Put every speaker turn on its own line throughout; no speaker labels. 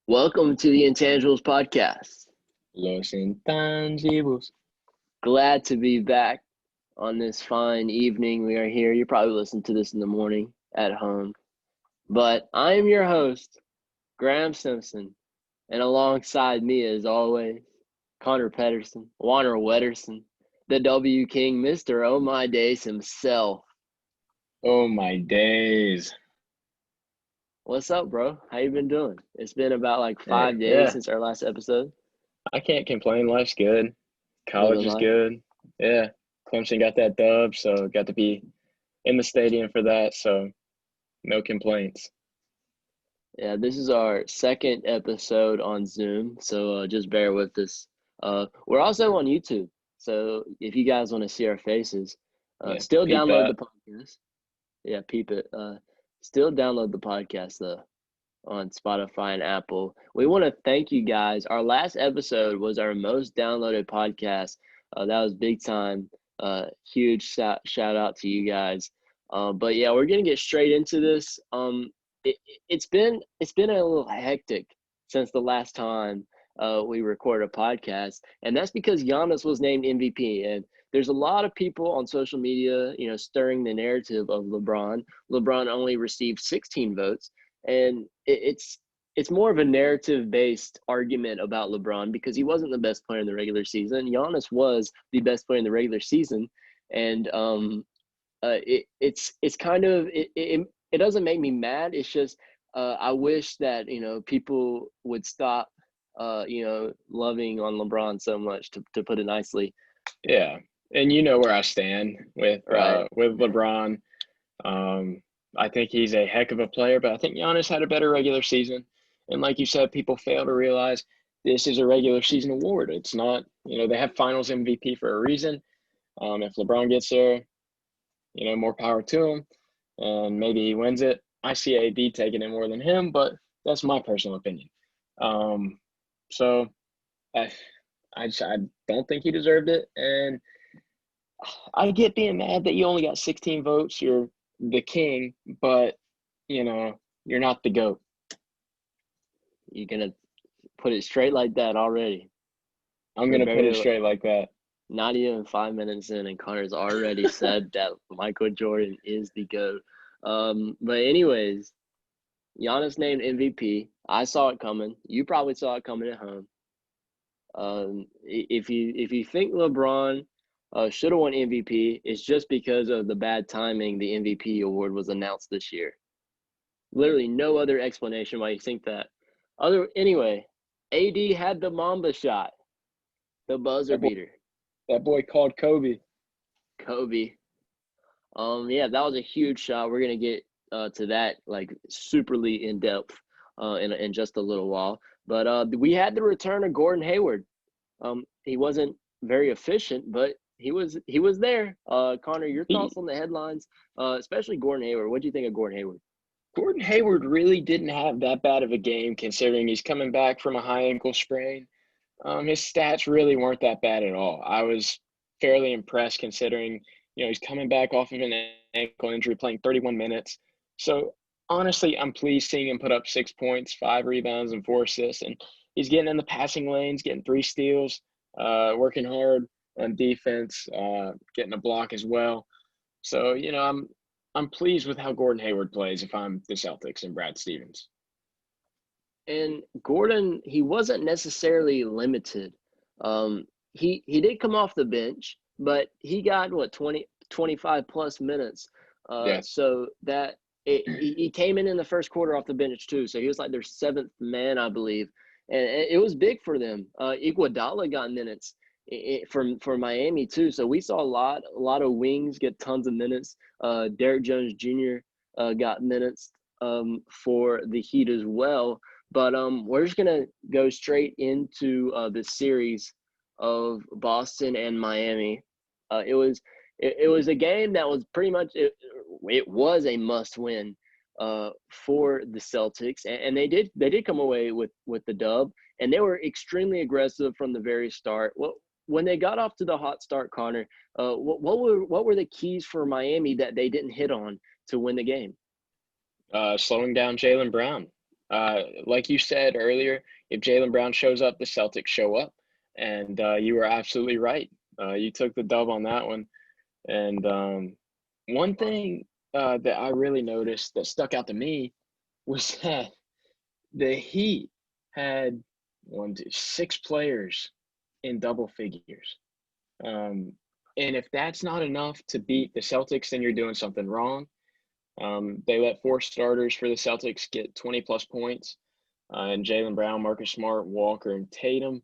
Welcome to the Intangibles Podcast.
Los Intangibles.
Glad to be back on this fine evening. We are here. You probably listen to this in the morning at home. But I am your host, Graeme Simpson, and alongside me, as always, Connor Pederson, Warner Wetterson, the W King, Mr. Oh My Days himself.
Oh my days.
What's up, bro? How you been doing? It's been about like
Hey,
5 days
yeah,
since our last episode.
I can't complain. Life's good.
Living
College is
life.
good. Yeah, Clemson got that dub, so got to be in the stadium for that, so no complaints.
Yeah, this is our second episode on Zoom, so just bear with us. We're also on YouTube, so if you guys want to see our faces,
Yeah,
still
peep
download
that.
the podcast. Yeah, peep it. Still download the podcast though on Spotify and Apple. We want to thank you guys. Our last episode was our most downloaded podcast. That was big time. Huge shout out to you guys. But yeah, we're gonna get straight into this. It, it's been a little hectic since the last time we recorded a podcast, and that's because Giannis was named MVP. And there's a lot of people on social media, stirring the narrative of LeBron. LeBron only received 16 votes, and it's more of a narrative based argument about LeBron because he wasn't the best player in the regular season. Giannis was the best player in the regular season, and it's kind of it doesn't make me mad. It's just I wish that people would stop loving on LeBron so much, to put it nicely.
Yeah, and you know where I stand
Right.
with LeBron. Um, I think he's a heck of a player, but I think Giannis had a better regular season. And like you said, people fail to realize this is a regular season award. It's not, they have Finals MVP for a reason. If LeBron gets there, more power to him, and maybe he wins it. I see AD taking it more than him, but that's my personal opinion. Um, so I, I don't think he deserved it, and I get being mad that you only got 16 votes. You're the king, but you're not the GOAT.
You're gonna put it straight like that already.
I'm
We're
gonna put it
barely
straight like that.
not even 5 minutes in, and Connor's already said that Michael Jordan is the GOAT. But anyways, Giannis named MVP. I saw it coming. You probably saw it coming at home. If you think LeBron should have won MVP, it's just because of the bad timing the MVP award was announced this year. Literally no other explanation why you think that. Anyway, AD had the Mamba shot, the buzzer
That boy,
beater.
that boy called Kobe.
Kobe. Yeah, that was a huge shot. We're gonna get to that like superly in depth in just a little while. But we had the return of Gordon Hayward. He wasn't very efficient, but he was there. Connor, your thoughts
He
on the headlines, especially Gordon Hayward. What do you think of Gordon Hayward?
Gordon Hayward really didn't have that bad of a game considering he's coming back from a high ankle sprain. His stats really weren't that bad at all. I was fairly impressed considering, he's coming back off of an ankle injury, playing 31 minutes. So honestly, I'm pleased seeing him put up 6 points, 5 rebounds, and 4 assists. And he's getting in the passing lanes, getting 3 steals, working hard on defense, getting a block as well. So, I'm pleased with how Gordon Hayward plays if I'm the Celtics and Brad Stevens.
And Gordon, he wasn't necessarily limited. He did come off the bench, but he got what 25 plus minutes.
Yeah.
So that he came in the first quarter off the bench too. So he was like their seventh man, I believe, and it was big for them. Iguodala got minutes for Miami too. So we saw a lot of wings get tons of minutes. Derrick Jones Jr. Got minutes for the Heat as well. But we're just gonna go straight into the series of Boston and Miami. It was a game that was pretty much it was a must win for the Celtics, and they did come away with the dub, and they were extremely aggressive from the very start. Well, when they got off to the hot start, Connor, what were the keys for Miami that they didn't hit on to win the game?
Slowing down Jaylen Brown. Like you said earlier, if Jaylen Brown shows up, the Celtics show up. And you were absolutely right. You took the dub on that one. And one thing that I really noticed that stuck out to me was that the Heat had 6 players in double figures. And if that's not enough to beat the Celtics, then you're doing something wrong. They let 4 starters for the Celtics get 20-plus points, and Jaylen Brown, Marcus Smart, Walker, and Tatum.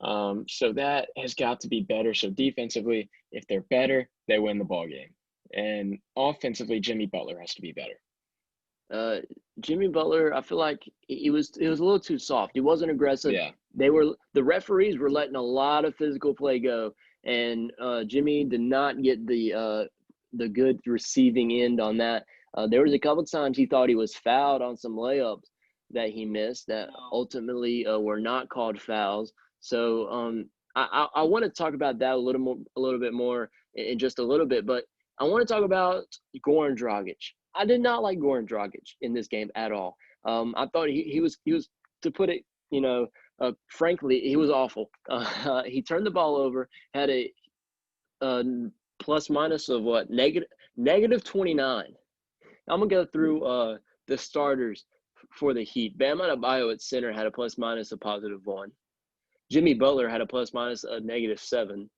So that has got to be better. So defensively, if they're better, they win the ball game. And offensively, Jimmy Butler has to be better.
Jimmy Butler, I feel like he was a little too soft. He wasn't aggressive.
Yeah.
The referees were letting a lot of physical play go, and Jimmy did not get the good receiving end on that. There was a couple of times he thought he was fouled on some layups that he missed that ultimately were not called fouls. So I want to talk about that a little bit more in just a little bit, but I want to talk about Goran Dragic. I did not like Goran Dragic in this game at all. I thought he was, to put it, frankly, he was awful. He turned the ball over, had a plus minus of what, negative 29. I'm gonna go through the starters for the Heat. Bam Adebayo at center had a plus minus of positive 1. Jimmy Butler had a plus minus of negative 7.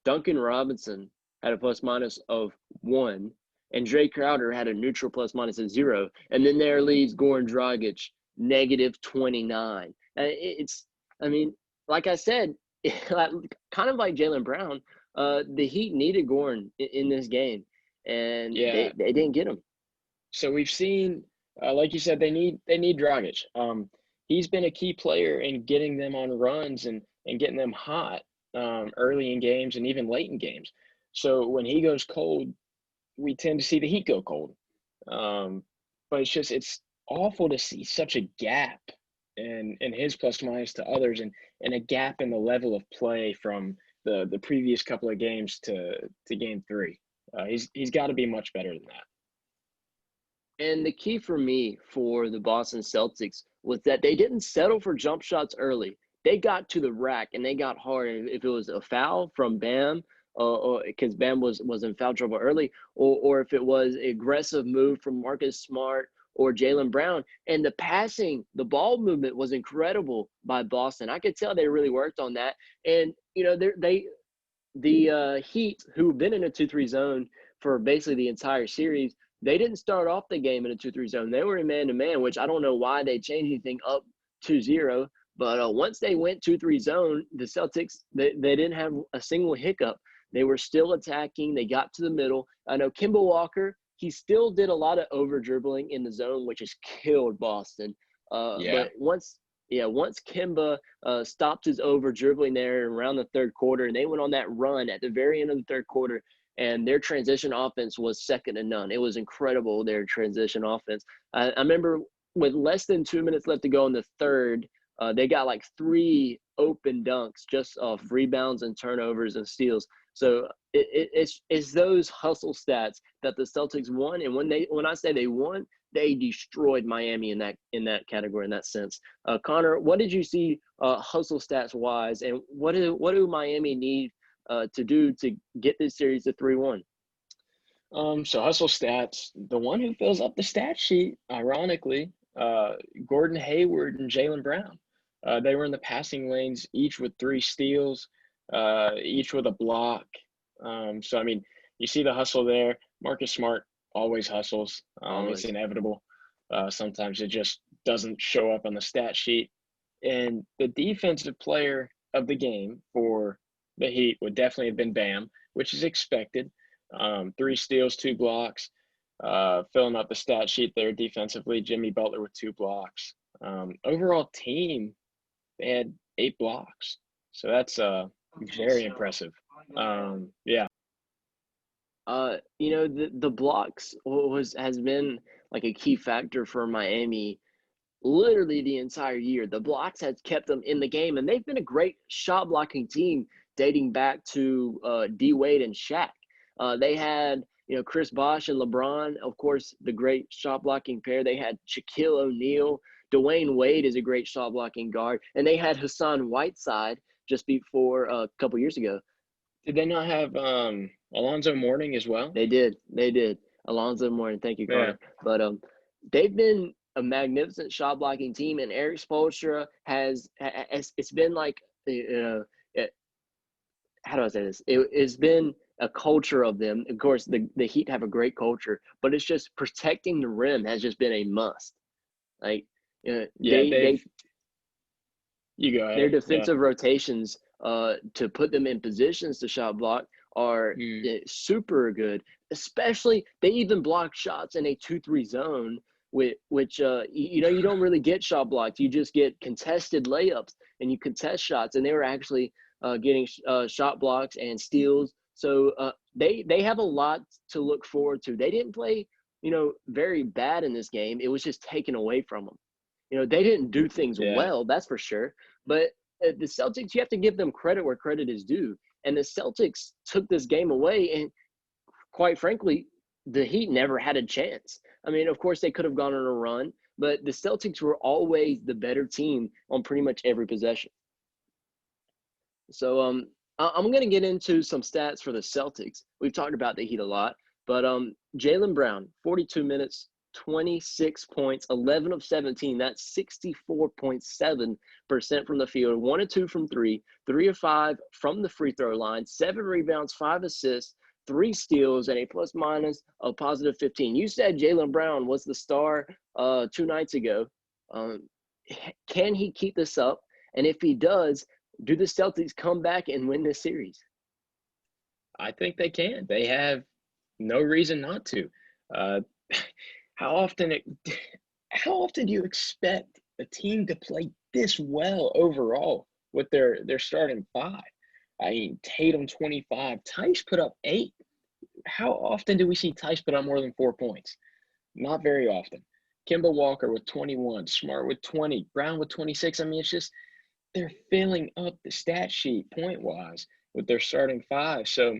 Duncan Robinson had a plus minus of 1. And Dre Crowder had a neutral plus minus of 0. And then there leaves Goran Dragic, negative 29. Like I said, kind of like Jaylen Brown, the Heat needed Goran in this game, and they didn't get him.
So we've seen, like you said, they need Dragic. He's been a key player in getting them on runs and getting them hot early in games and even late in games. So when he goes cold, we tend to see the Heat go cold. But it's awful to see such a gap in his plus minus to others, and a gap in the level of play from the previous couple of games to game 3. He's got to be much better than that.
And the key for me for the Boston Celtics was that they didn't settle for jump shots early. They got to the rack and they got hard. And if it was a foul from Bam, or because Bam was in foul trouble early, or if it was an aggressive move from Marcus Smart or Jaylen Brown, and the ball movement was incredible by Boston. I could tell they really worked on that. And the Heat, who've been in a 2-3 zone for basically the entire series, they didn't start off the game in a 2-3 zone. They were in man-to-man, which I don't know why they changed anything up 2-0. But once they went 2-3 zone, the Celtics, they didn't have a single hiccup. They were still attacking. They got to the middle. I know Kemba Walker, he still did a lot of over-dribbling in the zone, which has killed Boston. But once Kemba stopped his over-dribbling there around the third quarter, and they went on that run at the very end of the third quarter, and their transition offense was second to none. It was incredible, their transition offense. I remember with less than 2 minutes left to go in the third, they got like 3 open dunks just off rebounds and turnovers and steals. So it's those hustle stats that the Celtics won. And when I say they won, they destroyed Miami in that category, in that sense. Connor, what did you see hustle stats wise, and what do Miami need to do to get this series to 3-1?
So hustle stats, the one who fills up the stat sheet, ironically, Gordon Hayward and Jaylen Brown. They were in the passing lanes, each with 3 steals, each with a block. So, I mean, you see the hustle there. Marcus Smart always hustles. It's inevitable. Sometimes it just doesn't show up on the stat sheet. And the defensive player of the game for the Heat would definitely have been Bam, which is expected. 3 steals, 2 blocks, filling up the stat sheet there defensively. Jimmy Butler with 2 blocks. Overall team, they had 8 blocks. So that's very impressive. Yeah.
The blocks has been like a key factor for Miami literally the entire year. The blocks has kept them in the game, and they've been a great shot blocking team dating back to D Wade and Shaq. They had Chris Bosh and LeBron, of course, the great shot blocking pair. They had Shaquille O'Neal. Dwayne Wade is a great shot blocking guard, and they had Hassan Whiteside just before a couple years ago.
Did they not have Alonzo Mourning as well?
They did. Alonzo Mourning, thank you,
Yeah.
Connor. But they've been a magnificent shot blocking team, and Eric Spoelstra has it's been like how do I say this? It's been a culture of them. Of course, the Heat have a great culture, but it's just protecting the rim has just been a must. Like
Yeah, you go
their
ahead. Yeah.
defensive rotations to put them in positions to shot block are super good. Especially they even block shots in a 2-3 zone, which you don't really get shot blocked. You just get contested layups and you contest shots, and they were actually getting shot blocks and steals. So they have a lot to look forward to. They didn't play very bad in this game. It was just taken away from them. They didn't do things
Yeah.
well, that's for sure. But the Celtics, you have to give them credit where credit is due. And the Celtics took this game away, and quite frankly, the Heat never had a chance. I mean, of course, they could have gone on a run, but the Celtics were always the better team on pretty much every possession. So I'm going to get into some stats for the Celtics. We've talked about the Heat a lot, but Jaylen Brown, 42 minutes, 26 points, 11 of 17. That's 64.7% from the field, 1 of 2 from 3, 3 of 5 from the free throw line, 7 rebounds, 5 assists, 3 steals, and a plus minus of positive 15. You said Jaylen Brown was the star 2 nights ago. Can he keep this up? And if he does, do the Celtics come back and win this series?
I think they can. They have no reason not to. How often do you expect a team to play this well overall with their starting 5? I mean, Tatum 25, Tice put up 8. How often do we see Tice put up more than 4 points? Not very often. Kemba Walker with 21, Smart with 20, Brown with 26. I mean, it's just they're filling up the stat sheet point-wise with their starting 5. So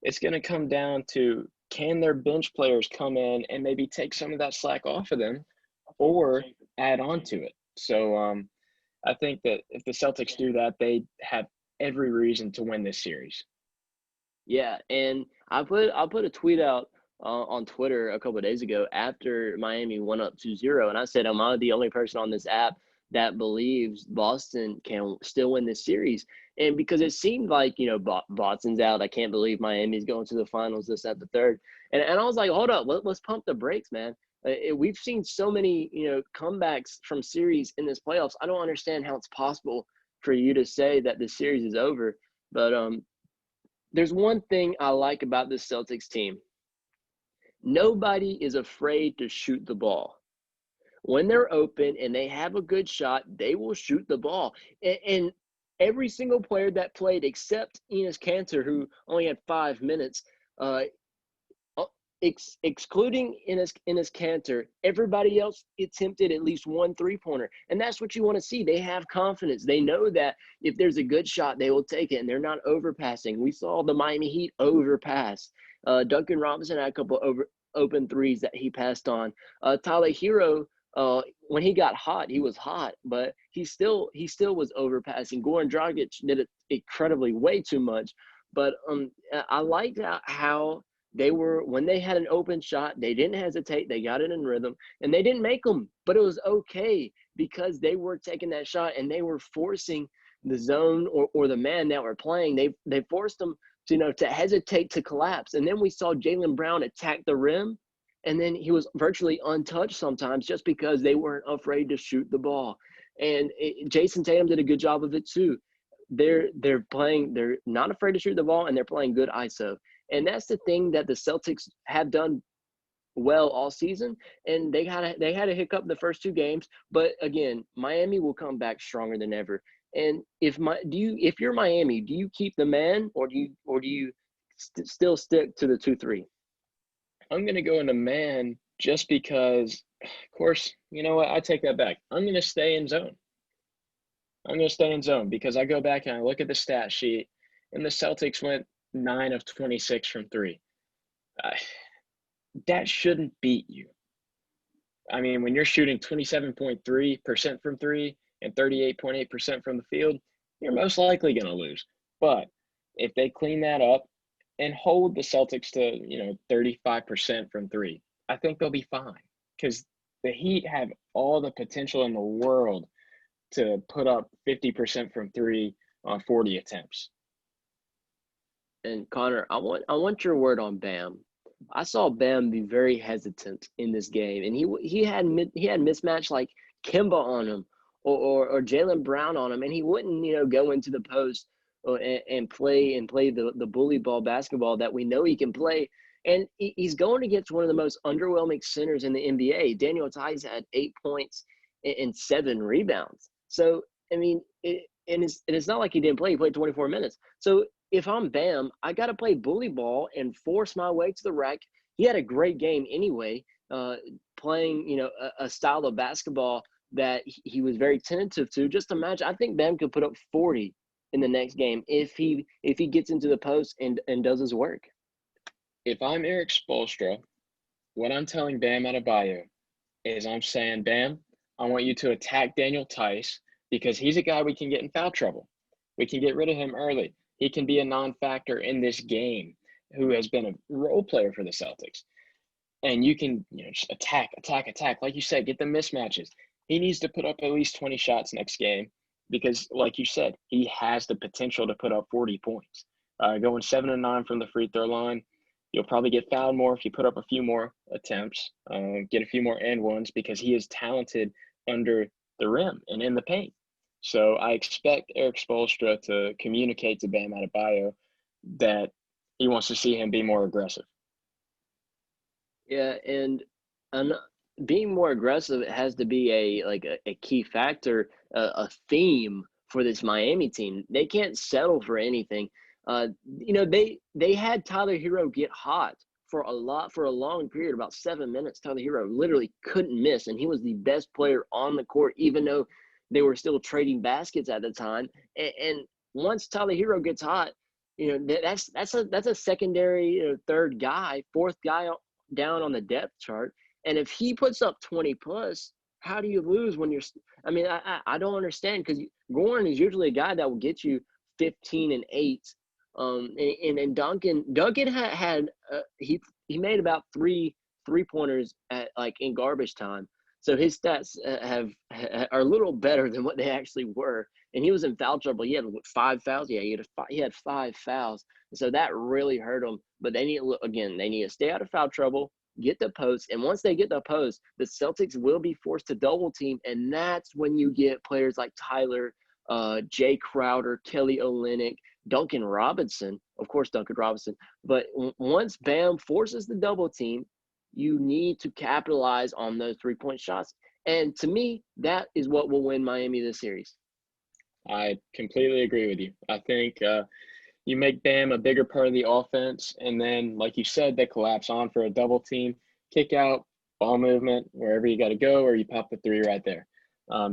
it's going to come down to, can their bench players come in and maybe take some of that slack off of them or add on to it? So I think that if the Celtics do that, they have every reason to win this series.
Yeah, and I put a tweet out on Twitter a couple of days ago after Miami went up 2-0, and I said, am I the only person on this app that believes Boston can still win this series? And because it seemed like, Boston's out, I can't believe Miami's going to the finals, this, that, the third. And I was like, hold up, let's pump the brakes, man. We've seen so many, comebacks from series in this playoffs. I don't understand how it's possible for you to say that the series is over. But there's one thing I like about this Celtics team. Nobody is afraid to shoot the ball. When they're open and they have a good shot, they will shoot the ball. And every single player that played except Enes Kanter, who only had 5 minutes, excluding Enes Kanter, everybody else attempted at least 1 3-pointer. And that's what you want to see. They have confidence. They know that if there's a good shot, they will take it, and they're not overpassing. We saw the Miami Heat overpass. Duncan Robinson had a couple open threes that he passed on. Tyler Hero, when he got hot, he was hot, but he still was overpassing. Goran Dragic did it incredibly way too much. But I liked how they were, when they had an open shot, they didn't hesitate. They got it in rhythm, and they didn't make them, but it was okay because they were taking that shot and they were forcing the zone or the man that were playing. They forced them to hesitate, to collapse. And then we saw Jaylen Brown attack the rim, and then he was virtually untouched sometimes just because they weren't afraid to shoot the ball. And Jason Tatum did a good job of it too. They're not afraid to shoot the ball, and they're playing good ISO. And that's the thing that the Celtics have done well all season. And they had a hiccup in the first 2 games, but again, Miami will come back stronger than ever. And if you're Miami, do you keep the man or do you still stick to the 2-3?
I'm going to go into man just because, of course, you know what? I take that back. I'm going to stay in zone. Because I go back and I look at the stat sheet, and the Celtics went 9 of 26 from 3. That shouldn't beat you. I mean, when you're shooting 27.3% from three and 38.8% from the field, you're most likely going to lose. But if they clean that up and hold the Celtics to, 35% from three, I think they'll be fine because the Heat have all the potential in the world to put up 50% from three on 40 attempts.
And Connor, I want your word on Bam. I saw Bam be very hesitant in this game, and he had mismatch like Kimba on him or Jalen Brown on him, and he wouldn't go into the post and play the bully ball basketball that we know he can play. And he's going against one of the most underwhelming centers in the NBA. Daniel Tice had 8 points and 7 rebounds. So I mean, it's not like he didn't play. He played 24 minutes. So if I'm Bam, I got to play bully ball and force my way to the rack. He had a great game anyway, playing a style of basketball that he was very tentative to. Just imagine, I think Bam could put up 40 in the next game if he gets into the post and does his work.
If I'm Eric Spoelstra, what I'm telling Bam Adebayo is I'm saying, Bam, I want you to attack Daniel Tice because he's a guy we can get in foul trouble. We can get rid of him early. He can be a non-factor in this game who has been a role player for the Celtics. And you can just attack. Like you said, get the mismatches. He needs to put up at least 20 shots next game because, like you said, he has the potential to put up 40 points. Going 7 and 9 from the free throw line, you'll probably get fouled more if you put up a few more attempts, get a few more and ones because he is talented under the rim and in the paint. So I expect Eric Spoelstra to communicate to Bam Adebayo that he wants to see him be more aggressive.
Yeah, and being more aggressive has to be a key factor, a theme for this Miami team. They can't settle for anything. They had Tyler Hero get hot for a long period, about 7 minutes. Tyler Hero literally couldn't miss, and he was the best player on the court, even though they were still trading baskets at the time. And once Tyler Hero gets hot, that's a secondary, third guy, fourth guy down on the depth chart. And if he puts up 20 plus, how do you lose when you're? I mean, I don't understand because Goran is usually a guy that will get you 15 and 8. And Duncan had he made about three pointers in garbage time. So his stats are a little better than what they actually were. And he was in foul trouble. He had 5 fouls. Yeah, he had 5 fouls. And so that really hurt him. But they need to stay out of foul trouble, get the post. And once they get the post, the Celtics will be forced to double team. And that's when you get players like Tyler, Jay Crowder, Kelly Olynyk, Duncan Robinson. But once Bam forces the double team, you need to capitalize on those 3-point shots. And to me, that is what will win Miami this series.
I completely agree with you. I think you make Bam a bigger part of the offense, and then, like you said, they collapse on for a double team, kick out, ball movement, wherever you got to go, or you pop the three right there.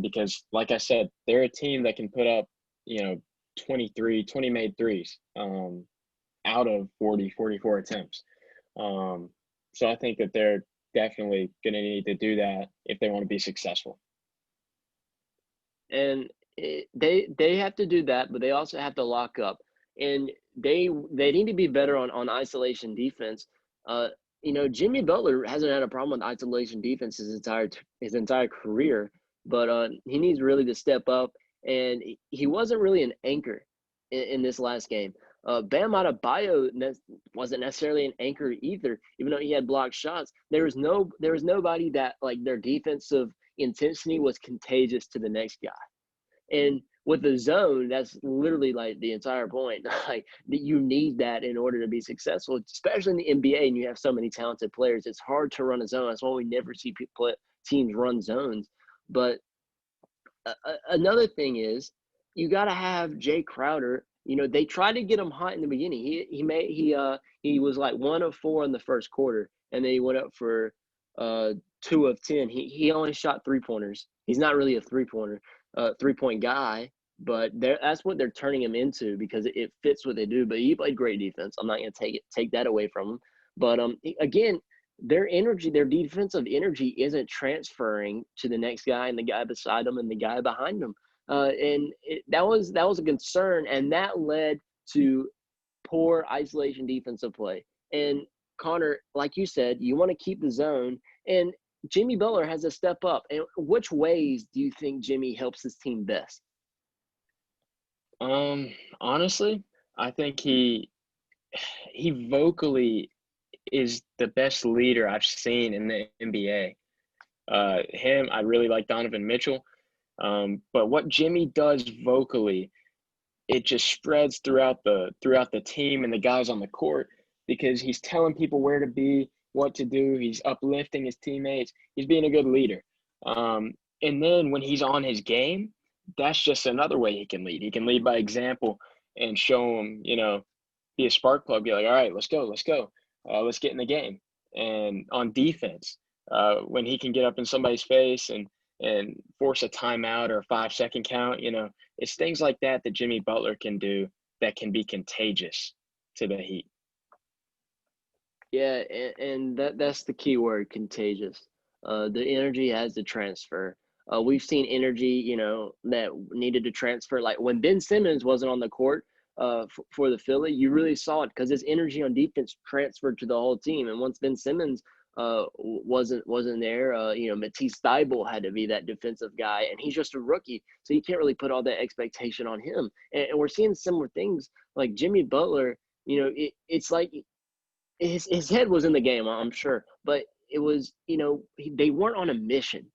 Because, like I said, they're a team that can put up, 20 made threes out of 40, 44 attempts. So I think that they're definitely going to need to do that if they want to be successful.
And they have to do that, but they also have to lock up. And they need to be better on isolation defense. Jimmy Butler hasn't had a problem with isolation defense his entire career, but he needs really to step up. And he wasn't really an anchor in this last game. Bam Adebayo wasn't necessarily an anchor either, even though he had blocked shots. There was nobody that their defensive intensity was contagious to the next guy. And with the zone, that's literally the entire point. That you need that in order to be successful, especially in the NBA. And you have so many talented players. It's hard to run a zone. That's why we never see teams run zones. But another thing is you got to have Jay Crowder. They tried to get him hot in the beginning. He was 1 of 4 in the first quarter, and then he went up for 2 of 10. He only shot 3-pointers. He's not really a 3-point guy, but that's what they're turning him into because it fits what they do. But he played great defense. I'm not going to take that away from him. But again, their defensive energy isn't transferring to the next guy and the guy beside them and the guy behind them. That was a concern, and that led to poor isolation defensive play. And Connor, like you said, you want to keep the zone, and Jimmy Butler has to step up. And which ways do you think Jimmy helps his team best?
Honestly, I think he vocally is the best leader I've seen in the NBA. I really like Donovan Mitchell. But what Jimmy does vocally, it just spreads throughout the team and the guys on the court, because he's telling people where to be, what to do. He's uplifting his teammates. He's being a good leader. And then when he's on his game, that's just another way he can lead. He can lead by example and show them, be a spark plug, be like, all right, let's go. Let's get in the game. And on defense, when he can get up in somebody's face and force a timeout or a 5-second count, it's things like that Jimmy Butler can do that can be contagious to the Heat.
Yeah, and that's the key word, contagious. The energy has to transfer. We've seen energy, that needed to transfer. Like when Ben Simmons wasn't on the court for the Philly, you really saw it because his energy on defense transferred to the whole team. And once Ben Simmons wasn't there, Matisse Thybulle had to be that defensive guy, and he's just a rookie, so you can't really put all that expectation on him. And we're seeing similar things like Jimmy Butler. It's like his head was in the game, I'm sure, but it was, they weren't on a mission.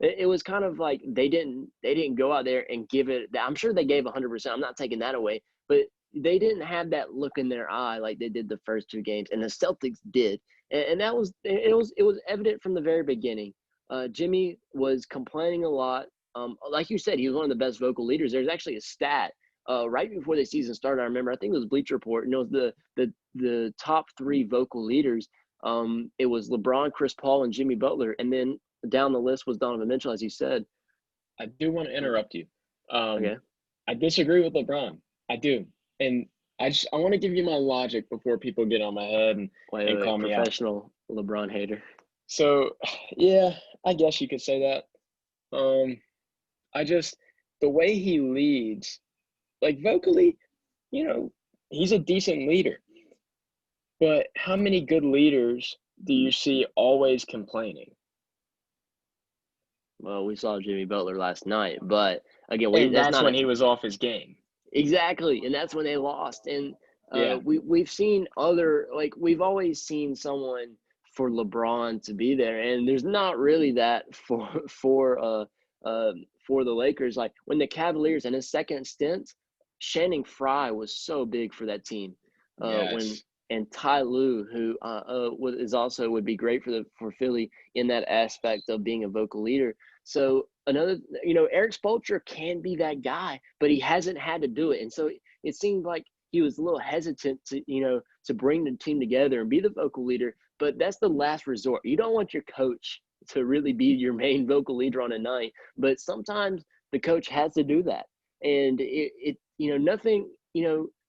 It was kind of like they didn't go out there and give it. I'm sure they gave 100%. I'm not taking that away, but they didn't have that look in their eye like they did the first 2 games, and the Celtics did, and that was it was evident from the very beginning. Jimmy was complaining a lot. Like you said, he was one of the best vocal leaders. There's actually a stat right before the season started. I remember, I think it was Bleacher Report, and it was the top 3 vocal leaders. It was LeBron, Chris Paul, and Jimmy Butler, and then down the list was Donovan Mitchell, as you said.
I do want to interrupt you.
Okay.
I disagree with LeBron. I do, and I want to give you my logic before people get on my head and call me out.
Professional LeBron hater.
So, yeah, I guess you could say that. The way he leads, like vocally, he's a decent leader. But how many good leaders do you see always complaining?
Well, we saw Jimmy Butler last night, but again,
that's when he was off his game.
Exactly, and that's when they lost. And
yeah.
we've seen we've always seen someone for LeBron to be there, and there's not really that for the Lakers. Like when the Cavaliers in his second stint, Channing Frye was so big for that team. And Ty Lue, who would be great for Philly in that aspect of being a vocal leader. So Eric Spoelstra can be that guy, but he hasn't had to do it. And so it seemed like he was a little hesitant to bring the team together and be the vocal leader. But that's the last resort. You don't want your coach to really be your main vocal leader on a night, but sometimes the coach has to do that. And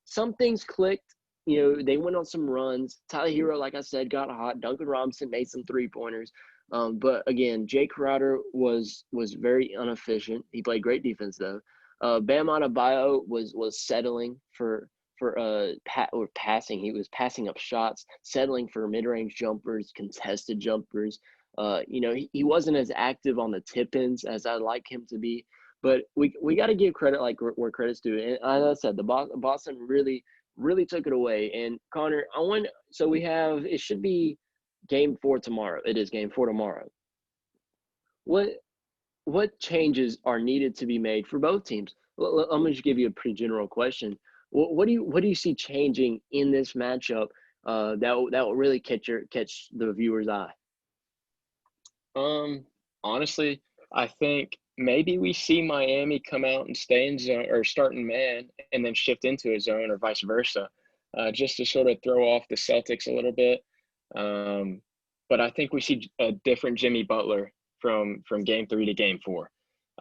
some things clicked. They went on some runs. Tyler Hero, like I said, got hot. Duncan Robinson made some 3-pointers. But again, Jay Crowder was very inefficient. He played great defense though. Bam Adebayo was settling for passing. He was passing up shots, settling for mid-range jumpers, contested jumpers. He wasn't as active on the tip-ins as I'd like him to be. But we got to give credit where credit's due. And as I said, the Boston really took it away. And Connor, it should be game 4 tomorrow. It is game 4 tomorrow. What changes are needed to be made for both teams? I'm going to just give you a pretty general question. What do you see changing in this matchup that will really catch the viewer's eye?
Honestly, I think maybe we see Miami come out and stay in zone or start in man and then shift into a zone or vice versa, just to sort of throw off the Celtics a little bit. But I think we see a different Jimmy Butler from game 3 to game 4.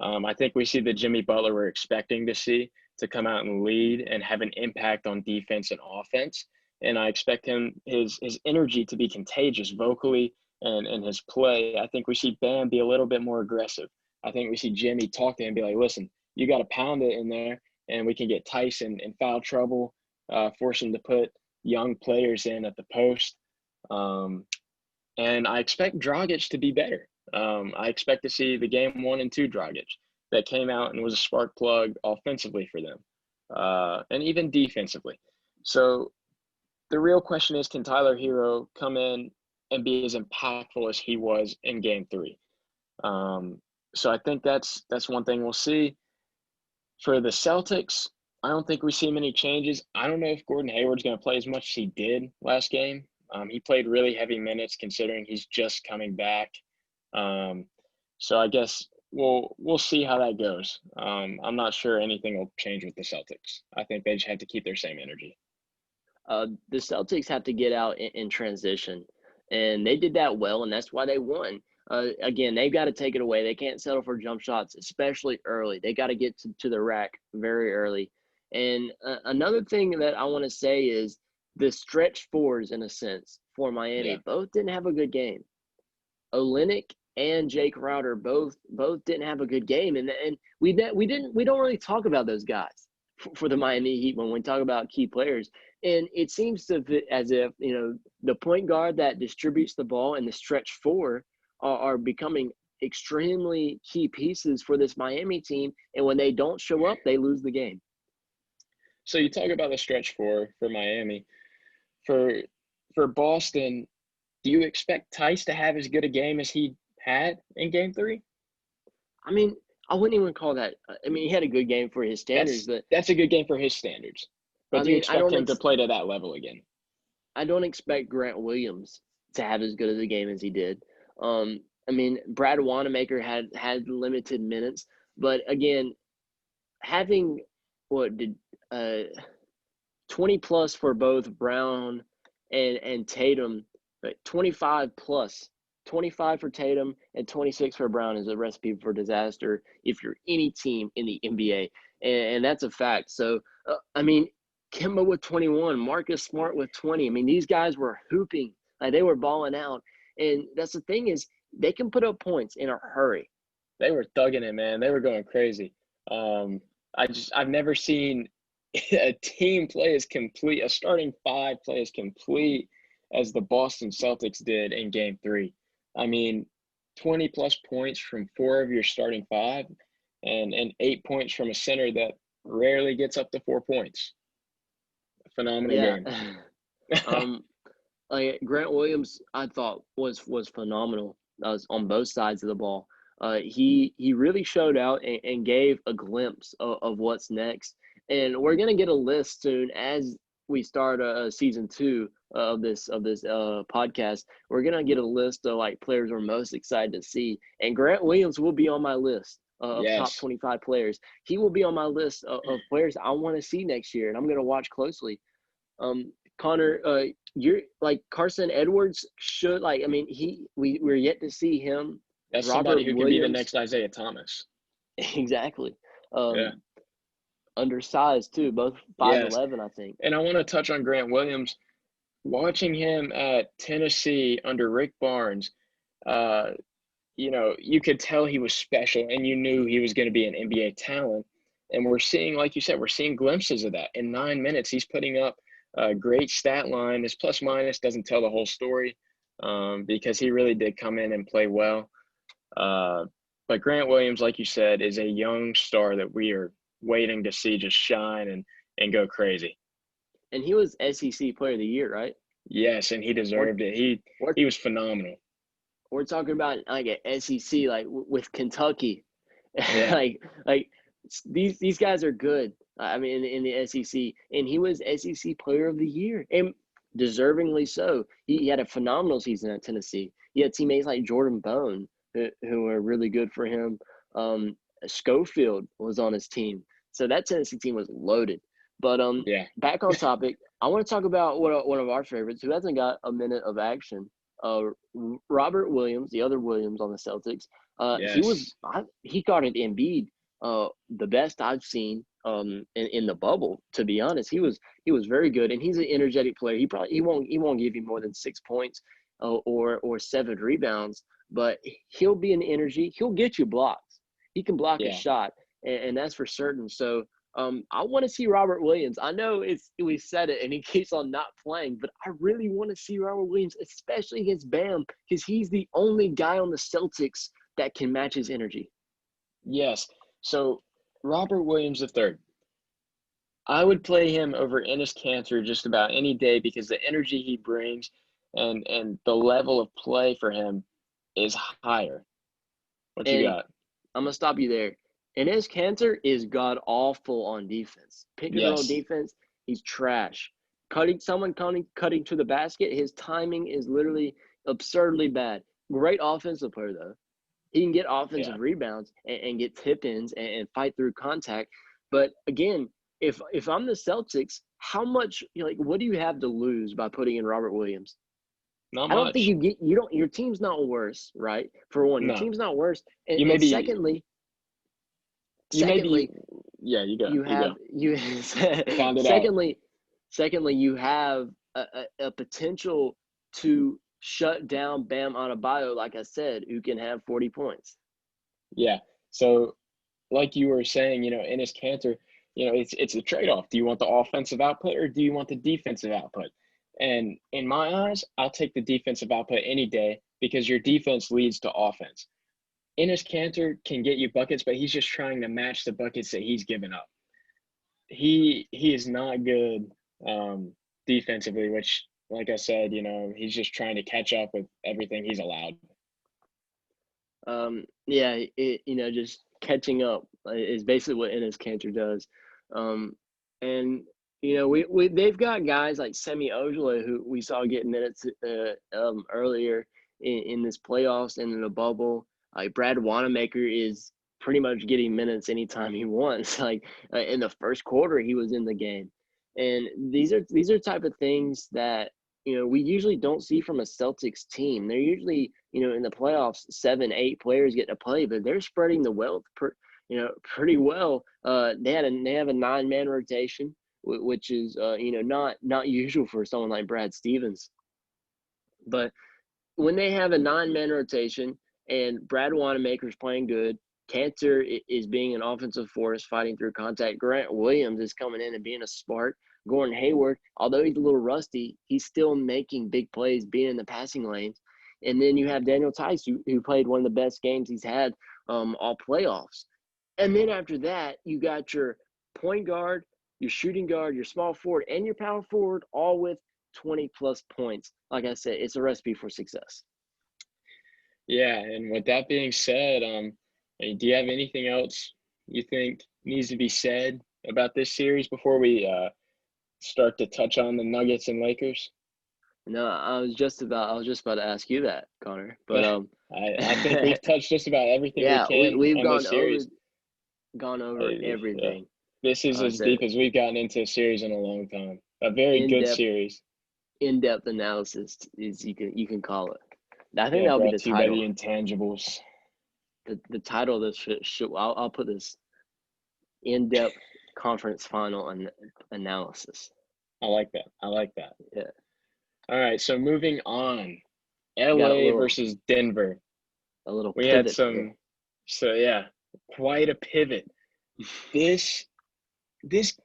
I think we see the Jimmy Butler we're expecting to see to come out and lead and have an impact on defense and offense. and I expect his energy to be contagious vocally and his play. I think we see Bam be a little bit more aggressive. I think we see Jimmy talk to him and be like, listen, you got to pound it in there, and we can get Tyson in foul trouble, force him to put young players in at the post. And I expect Dragic to be better. I expect to see the game 1 and 2 Dragic that came out and was a spark plug offensively for them, and even defensively. So the real question is, can Tyler Hero come in and be as impactful as he was in game 3? So I think that's one thing we'll see. For the Celtics, I don't think we see many changes. I don't know if Gordon Hayward's going to play as much as he did last game. He played really heavy minutes considering he's just coming back. So I guess we'll see how that goes. I'm not sure anything will change with the Celtics. I think they just have to keep their same energy.
The Celtics have to get out in transition, and they did that well, and that's why they won. Again, they've got to take it away. They can't settle for jump shots, especially early. They got to get to the rack very early. And another thing that I want to say is the stretch fours, in a sense, for Miami, both didn't have a good game. Olynyk and Jake Crowder both didn't have a good game, and we don't really talk about those guys for the Miami Heat when we talk about key players. And it seems to fit as if, the point guard that distributes the ball and the stretch four are becoming extremely key pieces for this Miami team. And when they don't show up, they lose the game.
So you talk about the stretch four for Miami. For Boston, do you expect Tice to have as good a game as he had in game 3?
I mean, I wouldn't even call that – he had a good game for his standards.
That's a good game for his standards. But do you expect him to play to that level again?
I don't expect Grant Williams to have as good of a game as he did. Brad Wanamaker had limited minutes. But, again, having 20-plus for both Brown and Tatum, 25-plus. 25 for Tatum and 26 for Brown is a recipe for disaster if you're any team in the NBA. And that's a fact. So, Kemba with 21, Marcus Smart with 20. These guys were hooping. Like, they were balling out. And that's the thing is they can put up points in a hurry.
They were thugging it, man. They were going crazy. I've never seen a team play as complete, a starting five play as complete as the Boston Celtics did in game 3. 20-plus points from 4 of your starting 5 and 8 points from a center that rarely gets up to 4 points. A phenomenal game.
Grant Williams, I thought, was phenomenal. Was on both sides of the ball. He really showed out and gave a glimpse of what's next. And we're going to get a list soon as we start season 2 of this podcast. We're going to get a list of players we're most excited to see. And Grant Williams will be on my list of top 25 players. He will be on my list of players I want to see next year, and I'm going to watch closely. Connor, you're Carson Edwards should we're yet to see him.
That's somebody who could be the next Isaiah Thomas.
Exactly. Undersized too, both 5'11", I think.
And I want to touch on Grant Williams. Watching him at Tennessee under Rick Barnes, you could tell he was special, and you knew he was going to be an NBA talent. And we're seeing, like you said, we're seeing glimpses of that. In 9 minutes, he's putting up a great stat line. His plus-minus doesn't tell the whole story because he really did come in and play well. But Grant Williams, like you said, is a young star that we are waiting to see just shine and go crazy.
And he was SEC Player of the Year, right?
Yes, and he deserved it. He was phenomenal.
We're talking about an SEC with Kentucky.
Yeah.
These guys are good. In the SEC, and he was SEC Player of the Year, and deservingly so. He had a phenomenal season at Tennessee. He had teammates like Jordan Bone who were really good for him. Schofield was on his team, so that Tennessee team was loaded. But back on topic, I want to talk about one of our favorites who hasn't got a minute of action. Robert Williams, the other Williams on the Celtics. He guarded Embiid, the best I've seen in the bubble. To be honest, he was very good, and he's an energetic player. He won't give you more than 6 points or 7 rebounds, but he'll be an energy. He'll get you blocks. He can block a
Yeah.
shot, and that's for certain. So I want to see Robert Williams. I know we said it, and he keeps on not playing, but I really want to see Robert Williams, especially against Bam, because he's the only guy on the Celtics that can match his energy.
Yes. So Robert Williams III, I would play him over Enes Kanter just about any day because the energy he brings and the level of play for him is higher. What you
And
got?
I'm gonna stop you there. Enes Kanter is god awful on defense. Pick and roll
Yes.
defense, he's trash. Cutting to the basket, his timing is literally absurdly bad. Great offensive player though. He can get
Yeah.
offensive rebounds and get tip-ins and fight through contact. But again, if I'm the Celtics, how much what do you have to lose by putting in Robert Williams?
Not
I don't think
much.
your team's not worse, right? For one, your
No.
team's not worse.
You
And
maybe
secondly,
you maybe
secondly,
yeah, you go.
you
You
have
go.
you
Sound it out.
secondly you have a potential to shut down Bam Adebayo, like I said, who can have 40 points.
Yeah. So like you were saying, Enes Kanter, it's a trade-off. Do you want the offensive output or do you want the defensive output? And in my eyes, I'll take the defensive output any day because your defense leads to offense. Enes Kanter can get you buckets, but he's just trying to match the buckets that he's given up. He is not good defensively, which, like I said, he's just trying to catch up with everything he's allowed.
Yeah, just catching up is basically what Enes Kanter does. And they've got guys like Semi Ojeleye who we saw get minutes earlier in this playoffs and in the bubble. Like Brad Wanamaker is pretty much getting minutes anytime he wants. Like in the first quarter, he was in the game, and these are type of things that we usually don't see from a Celtics team. They're usually in the playoffs 7, 8 players get to play, but they're spreading the wealth pretty well. They have a 9-man rotation, which is not usual for someone like Brad Stevens. But when they have a 9-man rotation and Brad Wanamaker's playing good, Kanter is being an offensive force fighting through contact. Grant Williams is coming in and being a spark. Gordon Hayward, although he's a little rusty, he's still making big plays, being in the passing lanes. And then you have Daniel Tice, who played one of the best games he's had all playoffs. And then after that, you got your point guard, your shooting guard, your small forward, and your power forward, all with 20-plus points. Like I said, it's a recipe for success.
Yeah, and with that being said, do you have anything else you think needs to be said about this series before we start to touch on the Nuggets and Lakers?
No, I was just about to ask you that, Connor. But
I think we've touched just about everything we
yeah,
can
we've
on this series.
gone over
Yeah.
everything.
This is as deep as we've gotten into a series in a long time. A very good series.
In-depth analysis is you can call it. I think
Yeah,
that'll be
brought
the
to you by
title.
the Intangibles.
The title of this should I'll put this in-depth conference final analysis.
I like that.
Yeah.
All right, so moving on. LA versus Denver.
A little
We
pivot
had some
here.
So yeah, quite a pivot. This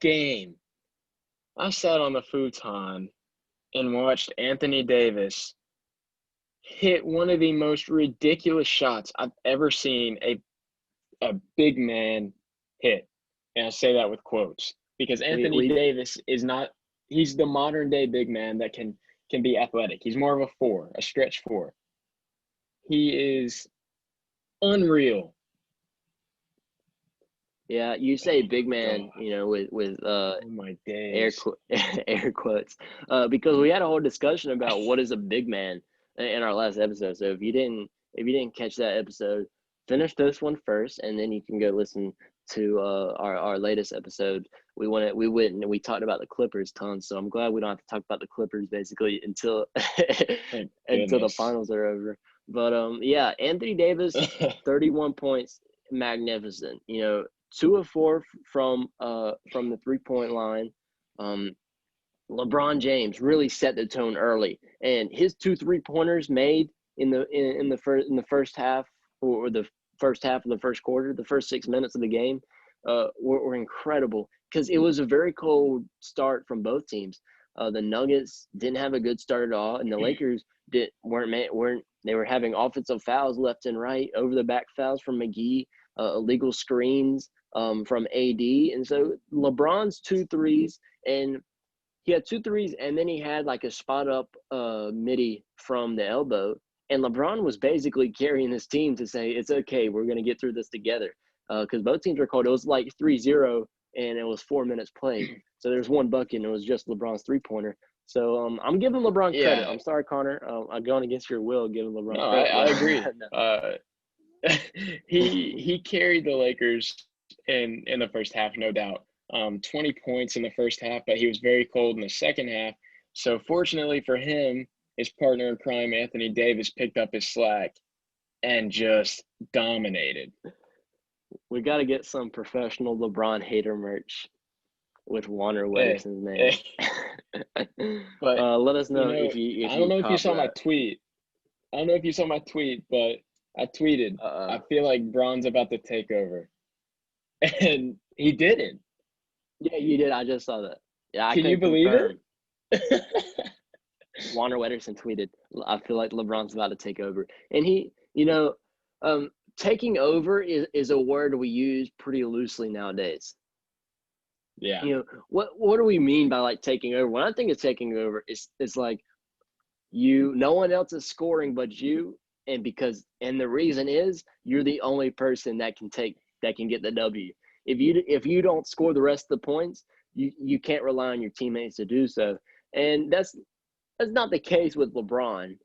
game, I sat on the futon and watched Anthony Davis hit one of the most ridiculous shots I've ever seen a big man hit. And I say that with quotes because Anthony Davis he's the modern day big man that can be athletic. He's more of a stretch 4. He is unreal.
Yeah, you say big man, with
oh my days.
air quotes, because we had a whole discussion about what is a big man in our last episode. So if you didn't catch that episode, finish this one first, and then you can go listen to our latest episode. We we talked about the Clippers tons. So I'm glad we don't have to talk about the Clippers basically until until the finals are over. But yeah, Anthony Davis, 31 points, magnificent. 2 of 4 from the 3-point line. LeBron James really set the tone early, and his 2 3-pointers made in the first half, or the first half of the first quarter, the first 6 minutes of the game, were incredible, because it was a very cold start from both teams. The Nuggets didn't have a good start at all, and the Lakers weren't. They were having offensive fouls left and right, over the back fouls from McGee, illegal screens from AD, and so LeBron's 2 threes, and he had 2 threes, and then he had like a spot up midi from the elbow, and LeBron was basically carrying his team to say, it's okay, we're going to get through this together, because both teams were cold. It was like 3-0, and it was 4 minutes played. So there's one bucket, and it was just LeBron's 3-pointer. So I'm giving LeBron credit.
Yeah.
I'm sorry, Connor. I'm going against your will, giving LeBron
No,
credit.
I agree. He carried the Lakers in the first half, no doubt. 20 points in the first half, but he was very cold in the second half. So fortunately for him, his partner in crime, Anthony Davis, picked up his slack and just dominated.
We got to get some professional LeBron hater merch with Warner Wetterson's name.
But
let us know if you.
I don't know if you saw
that.
my tweet. I don't know if you saw my tweet, but I tweeted, I feel like Bron's about to take over. And he didn't.
Yeah, you did. I just saw that. Yeah,
Can you believe it?
Warner Wetterson tweeted, I feel like LeBron's about to take over. And he, taking over is a word we use pretty loosely nowadays.
Yeah.
What do we mean by like taking over? When I think of taking over, it's like no one else is scoring but you, and the reason is you're the only person that can get the W. If you don't score the rest of the points, you can't rely on your teammates to do so. And that's not the case with LeBron.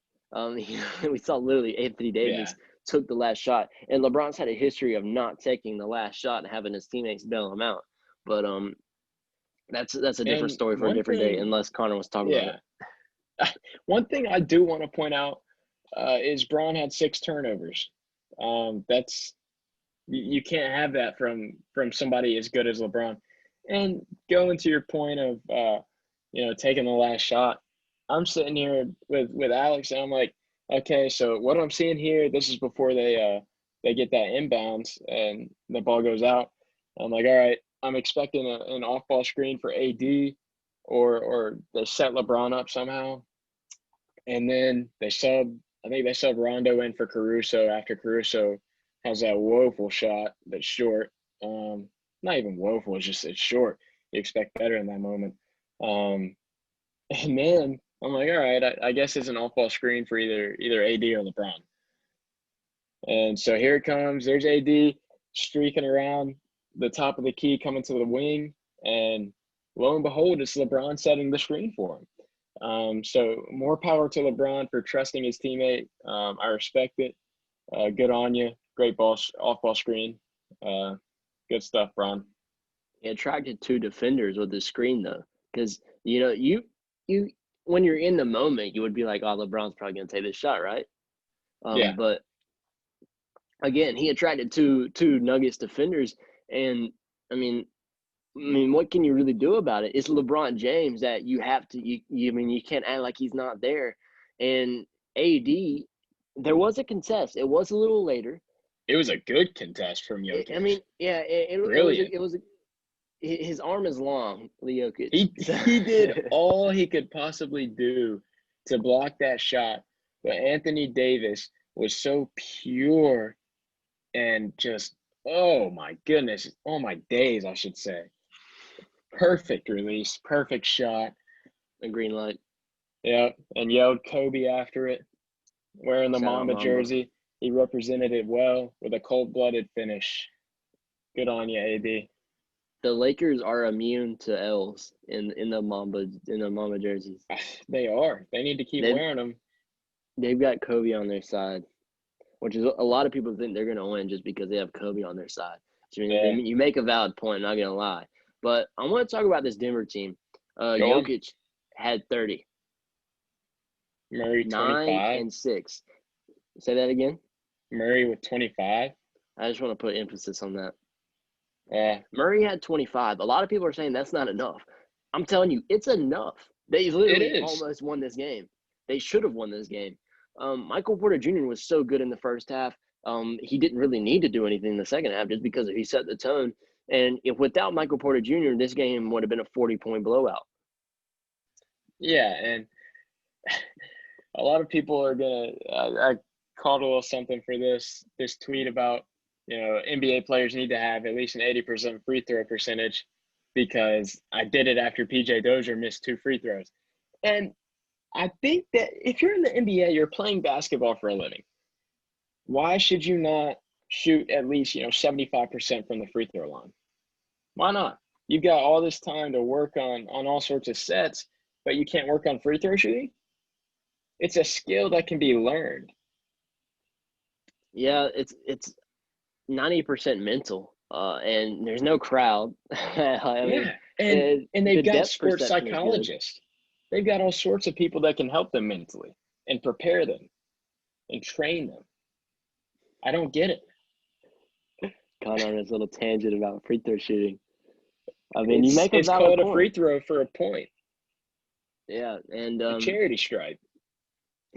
We saw literally Anthony Davis took the last shot, and LeBron's had a history of not taking the last shot and having his teammates bail him out. But that's a different story for a different day, unless Connor was talking about it.
One thing I do want to point out is Bron had 6 turnovers. You can't have that from somebody as good as LeBron. And going to your point of taking the last shot, I'm sitting here with Alex, and I'm like, okay, so what I'm seeing here, this is before they get that inbounds and the ball goes out. I'm like, all right, I'm expecting an off-ball screen for AD, or they set LeBron up somehow, and then I think they sub Rondo in for Caruso after Caruso has that woeful shot that's short. Not even woeful, it's short. You expect better in that moment. And then I'm like, all right, I guess it's an off-ball screen for either AD or LeBron. And so here it comes. There's AD streaking around the top of the key, coming to the wing, and lo and behold, it's LeBron setting the screen for him. So more power to LeBron for trusting his teammate. I respect it. Good on you. Great off-ball screen. Good stuff, Bron.
He attracted 2 defenders with the screen, though, because you when you're in the moment, you would be like, oh, LeBron's probably going to take this shot, right? But again, he attracted two Nuggets defenders, and I mean, what can you really do about it? It's LeBron James that you have to. You can't act like he's not there. And AD, there was a contest. It was a little later.
It was a good contest from Jokic.
It was. His arm is long, Jokic.
He did all he could possibly do to block that shot, but Anthony Davis was so pure and just, oh my goodness, oh my days, I should say. Perfect release, perfect shot.
A green light.
Yeah, and yelled Kobe after it, wearing the Mamba jersey. He represented it well with a cold-blooded finish. Good on you, AD.
The Lakers are immune to L's in the Mamba jerseys.
They are. They need to keep wearing them.
They've got Kobe on their side, which is a lot of people think they're going to win just because they have Kobe on their side. So, you make a valid point, not going to lie. But I want to talk about this Denver team. Jokic had 30.
Murray 25.
9 and 6. Say that again?
Murray with 25.
I just want to put emphasis on that.
Yeah,
Murray had 25. A lot of people are saying that's not enough. I'm telling you, it's enough. They
it
literally
is.
almost won this game. They should have won this game. Michael Porter Jr. was so good in the first half. He didn't really need to do anything in the second half just because he set the tone. And if without Michael Porter Jr., this game would have been a 40-point blowout.
Yeah, and a lot of people are gonna. I called a little something for this tweet about NBA players need to have at least an 80% free throw percentage because I did it after PJ Dozier missed 2 free throws, and I think that if you're in the NBA, you're playing basketball for a living. Why should you not shoot at least 75% from the free throw line? Why not? You've got all this time to work on all sorts of sets, but you can't work on free throw shooting? It's a skill that can be learned.
Yeah, it's 90% mental, and there's no crowd. I mean,
And
the
they've got
depth
sports
perception is good.
psychologists. They've got all sorts of people that can help them mentally and prepare them and train them. I don't get it.
Kind of on this little tangent about free throw shooting. I mean, you make a
It's
valid
called
point.
a free throw for a point.
Yeah, and
A charity stripe.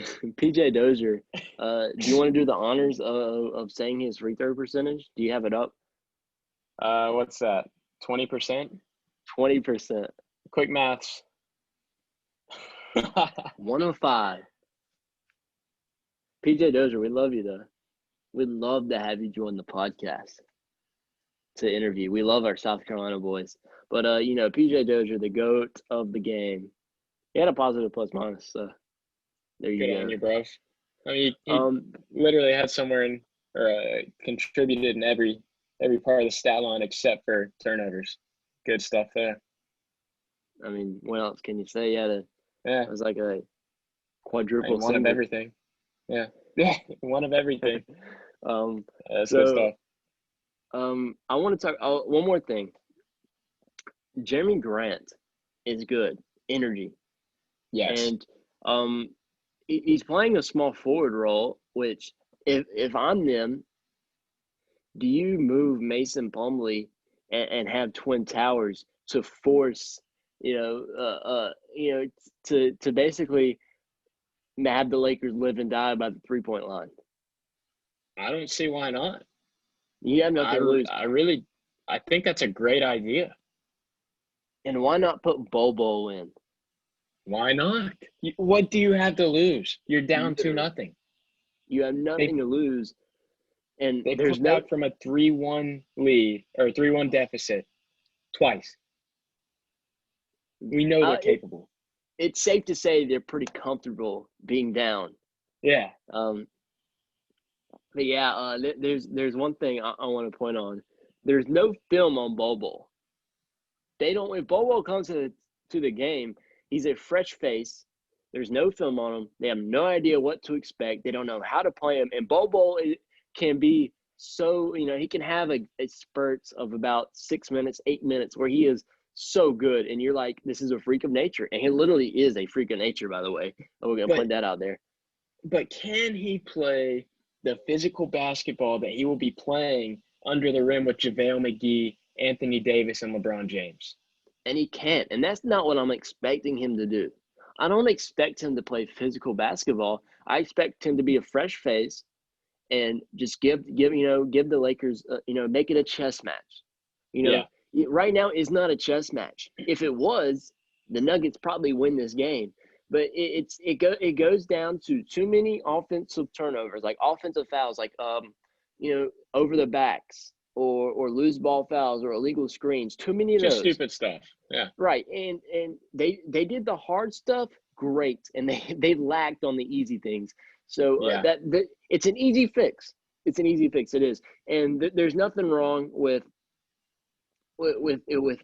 PJ Dozier, do you want to do the honors of saying his free throw percentage? Do you have it up?
What's that? 20%?
20%.
Quick maths.
105. PJ Dozier, we love you though. We'd love to have you join the podcast to interview. We love our South Carolina boys. But PJ Dozier, the GOAT of the game, he had a positive plus minus, so there you
Good
go.
on you, bro. I mean, he literally had somewhere in or contributed in every part of the stat line except for turnovers. Good stuff there.
I mean, what else can you say? It was like a quadruple
one of everything. Yeah, one of everything. That's good stuff.
I want to talk one more thing. Jeremy Grant is good. Energy.
Yes.
And he's playing a small forward role, which if I'm them, do you move Mason Plumlee and have Twin Towers to force, to basically have the Lakers live and die by the 3-point line?
I don't see why not.
You have nothing to lose.
I think that's a great idea.
And why not put Bobo in?
Why not? What do you have to lose? You're down 2-0.
You have nothing to lose. And
they
there's
put back from a 3-1 lead or 3-1 deficit twice. We know they're capable.
It's safe to say they're pretty comfortable being down.
Yeah.
But yeah, there's one thing I want to point on. There's no film on Bobo. If Bobo comes to the game, he's a fresh face. There's no film on him. They have no idea what to expect. They don't know how to play him. And Bobo can be so, he can have a spurts of about 6 minutes, 8 minutes where he is so good. And you're like, this is a freak of nature. And he literally is a freak of nature, by the way. We're going to point that out there.
But can he play the physical basketball that he will be playing under the rim with JaVale McGee, Anthony Davis, and LeBron James?
And he can't. And that's not what I'm expecting him to do. I don't expect him to play physical basketball. I expect him to be a fresh face and just give the Lakers, make it a chess match. Right now is not a chess match. If it was, the Nuggets probably win this game. But it goes down to too many offensive turnovers, like offensive fouls, like over the backs or loose ball fouls or illegal screens. Too many of those.
Just stupid stuff. Yeah.
Right. And they did the hard stuff great, and they lacked on the easy things. So that it's an easy fix. It's an easy fix. It is. And there's nothing wrong with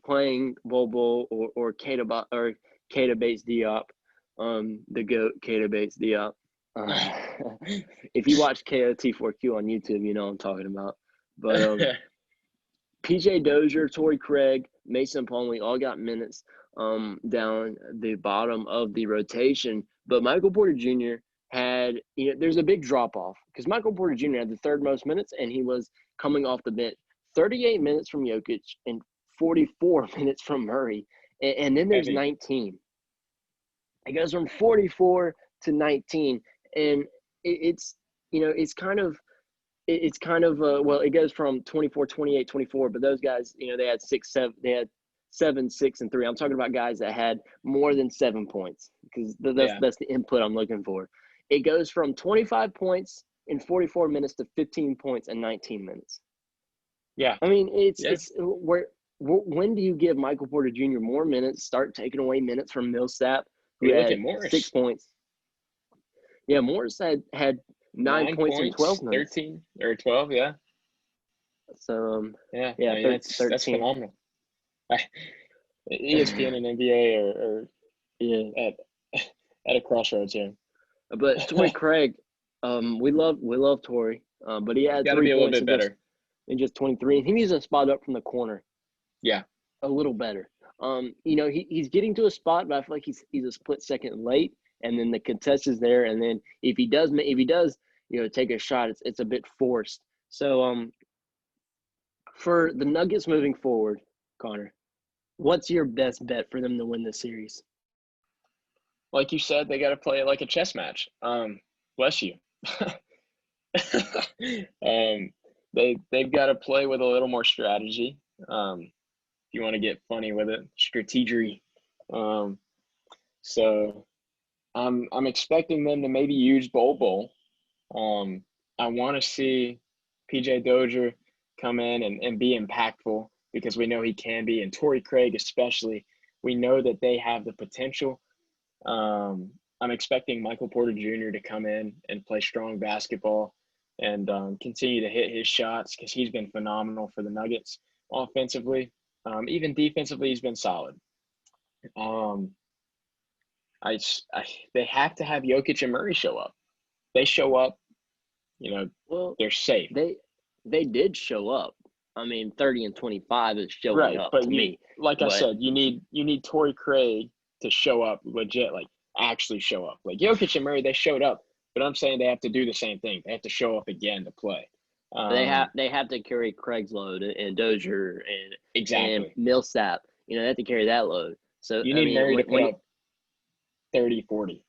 playing Bobo or Keita Bates Diop. The GOAT, Keita Bates Diop. If you watch KOT4Q on YouTube, you know what I'm talking about. But PJ Dozier, Torrey Craig, Mason Plumlee all got minutes down the bottom of the rotation. But Michael Porter Jr. had, there's a big drop-off because Michael Porter Jr. had the third most minutes, and he was coming off the bench. 38 minutes from Jokic and 44 minutes from Murray. And then there's
Heavy.
19. It goes from 44 to 19. And it's, you know, it's kind of well, it goes from 24, 28, 24, but those guys, you know, they had 7, 6, and 3. I'm talking about guys that had more than 7 points, because that's the input I'm looking for. It goes from 25 points in 44 minutes to 15 points in 19 minutes.
Yeah.
I mean, it's when do you give Michael Porter Jr. more minutes, start taking away minutes from Millsap, who
look
had
at Morris.
6 points? Yeah, Morris had 9 points in 12 minutes.
13 or 12, yeah.
So,
I mean, that's phenomenal. ESPN and NBA are at a crossroads here.
But Torrey Craig, we love Torrey, but he had
got to
3
be a little
points
bit better
in just 23, and he needs a spot up from the corner.
Yeah,
a little better. You know, he's getting to a spot, but I feel like he's a split second late, and then the contest is there, and then if he does, you know, take a shot, it's a bit forced. So, for the Nuggets moving forward, Connor, what's your best bet for them to win this series?
Like you said, they got to play it like a chess match. Bless you. They've got to play with a little more strategy. If you want to get funny with it, strategery. So I'm expecting them to maybe use Bol. I want to see PJ Dozier come in and be impactful, because we know he can be, and Torrey Craig especially. We know that they have the potential. I'm expecting Michael Porter Jr. to come in and play strong basketball and continue to hit his shots, because he's been phenomenal for the Nuggets offensively. Even defensively, he's been solid. They have to have Jokic and Murray show up. They show up, you know, well, they're safe.
They did show up. I mean, 30 and 25 is showing up to me.
Like I said, you need Torrey Craig to show up legit, like actually show up. Like Jokic and Murray, they showed up, but I'm saying they have to do the same thing. They have to show up again to play.
They have to carry Craig's load and Dozier and Millsap. You know, they have to carry that load. So
you need Murray to put up 30, 40.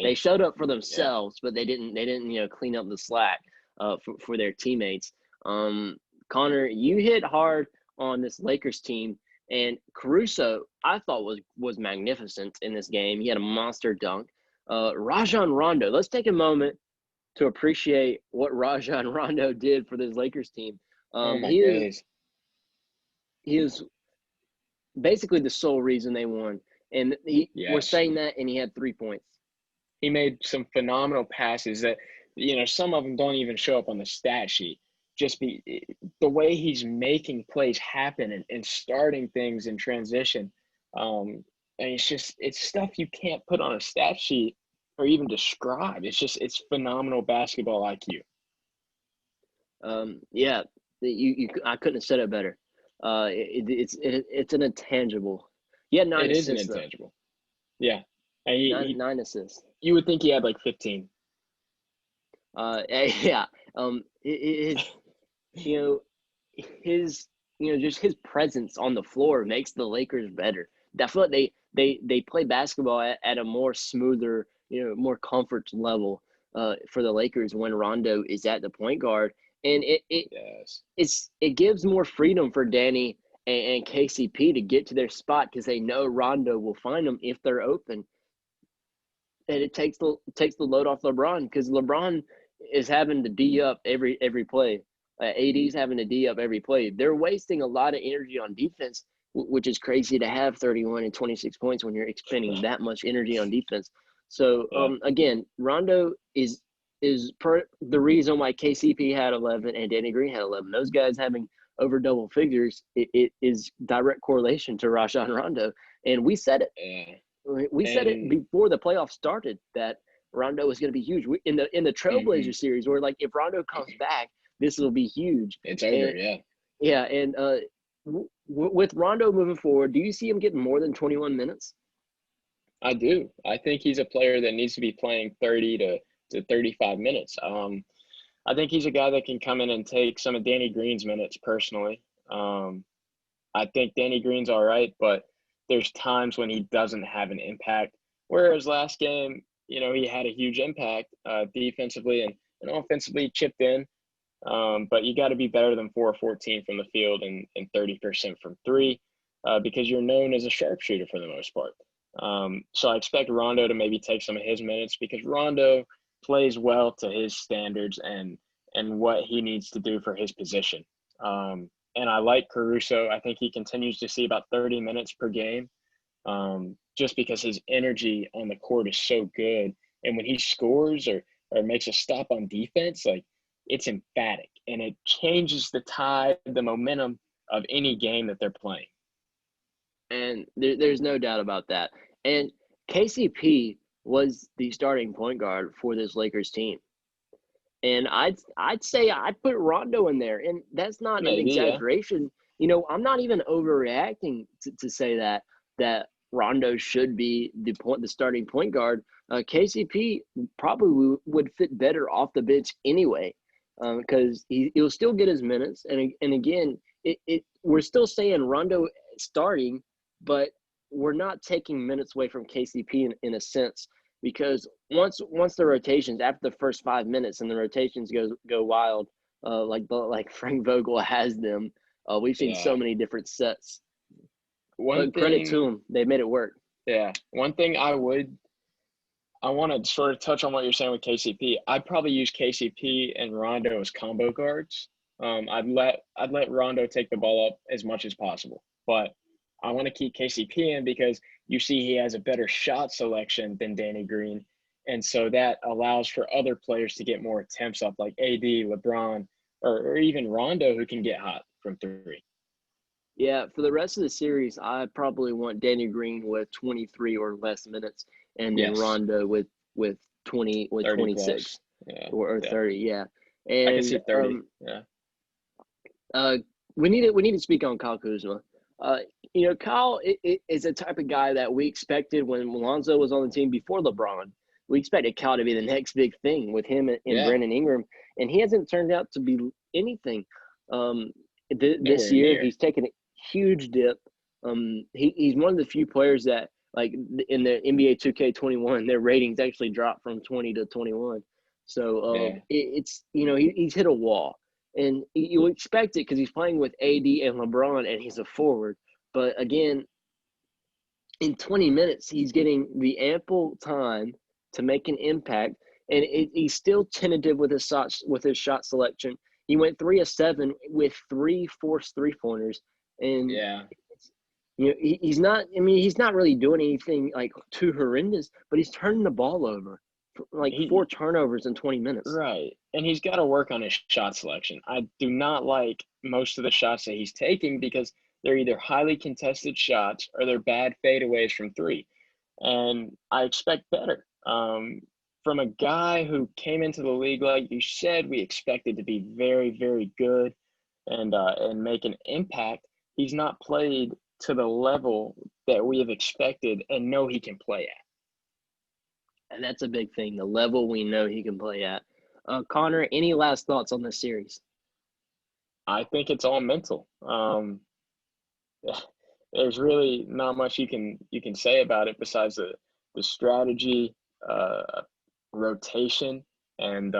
They showed up for themselves, but they didn't you know, clean up the slack for their teammates. Connor, you hit hard on this Lakers team, and Caruso I thought was magnificent in this game. He had a monster dunk. Rajon Rondo, let's take a moment to appreciate what Rajon Rondo did for this Lakers team. He is basically the sole reason they won. And we're saying that, and he had 3 points.
He made some phenomenal passes that, you know, some of them don't even show up on the stat sheet. Just the way he's making plays happen and starting things in transition. And it's stuff you can't put on a stat sheet or even describe. It's phenomenal basketball IQ.
I couldn't have said it better. It's an intangible. He had 9 assists.
It is an intangible. Though. Yeah. And
9 assists.
You would think he had like 15.
Just his presence on the floor makes the Lakers better. I feel like they play basketball at a more smoother, more comfort level for the Lakers when Rondo is at the point guard, and it gives more freedom for Danny and KCP to get to their spot, because they know Rondo will find them if they're open. And it takes the load off LeBron, because LeBron is having to D up every play. AD's having to D up every play. They're wasting a lot of energy on defense, which is crazy to have 31 and 26 points when you're expending that much energy on defense. So, again, Rondo is the reason why KCP had 11 and Danny Green had 11. Those guys having over double figures, it is direct correlation to Rajon Rondo. And we said it. We said it before the playoffs started that Rondo was going to be huge. In the Trailblazer series, we're like, if Rondo comes back, this will be huge.
It's over,
Yeah, and with Rondo moving forward, do you see him getting more than 21 minutes?
I do. I think he's a player that needs to be playing 30 to 35 minutes. I think he's a guy that can come in and take some of Danny Green's minutes personally. I think Danny Green's all right, but there's times when he doesn't have an impact. Whereas last game, he had a huge impact defensively and offensively chipped in. But you got to be better than 4 or 14 from the field and 30% from three because you're known as a sharpshooter for the most part. So I expect Rondo to maybe take some of his minutes because Rondo plays well to his standards and what he needs to do for his position. And I like Caruso. I think he continues to see about 30 minutes per game just because his energy on the court is so good. And when he scores or makes a stop on defense, like it's emphatic and it changes the tide, the momentum of any game that they're playing.
And there's no doubt about that. And KCP was the starting point guard for this Lakers team. And I'd say I'd put Rondo in there, and that's not an exaggeration. Yeah. I'm not even overreacting to say that Rondo should be the starting point guard. KCP probably would fit better off the bench anyway, because he'll still get his minutes. And again, we're still saying Rondo starting, but we're not taking minutes away from KCP in a sense. Because once the rotations, after the first 5 minutes and the rotations go wild, like Frank Vogel has them, we've seen so many different sets. Credit to them, they made it work.
Yeah, one thing I want to sort of touch on what you're saying with KCP. I'd probably use KCP and Rondo as combo guards. I'd let Rondo take the ball up as much as possible, but I want to keep KCP in because you see he has a better shot selection than Danny Green. And so that allows for other players to get more attempts up, like AD, LeBron, or even Rondo, who can get hot from three.
Yeah, for the rest of the series, I probably want Danny Green with 23 or less minutes, and then Rondo with 26 or 30. Yeah, and
I can see 30.
We need to speak on Kyle Kuzma. Kyle is a type of guy that we expected when Lonzo was on the team before LeBron. We expected Kyle to be the next big thing with him and Brandon Ingram, and he hasn't turned out to be anything. This year, he's taken a huge dip. He's one of the few players that, like in the NBA 2K21, their ratings actually dropped from 20 to 21. So it's he's hit a wall. And you expect it because he's playing with AD and LeBron, and he's a forward. But again, in 20 minutes, he's getting the ample time to make an impact, and he's still tentative with his shot selection. He went 3 of 7 with 3 forced 3-pointers, and he's not. I mean, he's not really doing anything like too horrendous, but he's turning the ball over. Like 4 turnovers in 20 minutes.
Right. And he's got to work on his shot selection. I do not like most of the shots that he's taking because they're either highly contested shots or they're bad fadeaways from three. And I expect better. From a guy who came into the league, like you said, we expected to be very, very good and make an impact. He's not played to the level that we have expected and know he can play at.
And that's a big thing, the level we know he can play at. Connor, any last thoughts on this series?
I think it's all mental. There's really not much you can say about it besides the strategy, rotation, and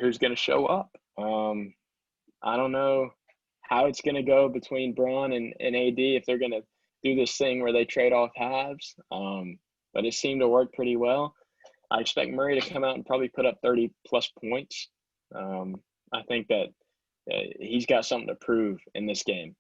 who's going to show up. I don't know how it's going to go between Braun and AD if they're going to do this thing where they trade off halves. But it seemed to work pretty well. I expect Murray to come out and probably put up 30-plus points. I think that he's got something to prove in this game.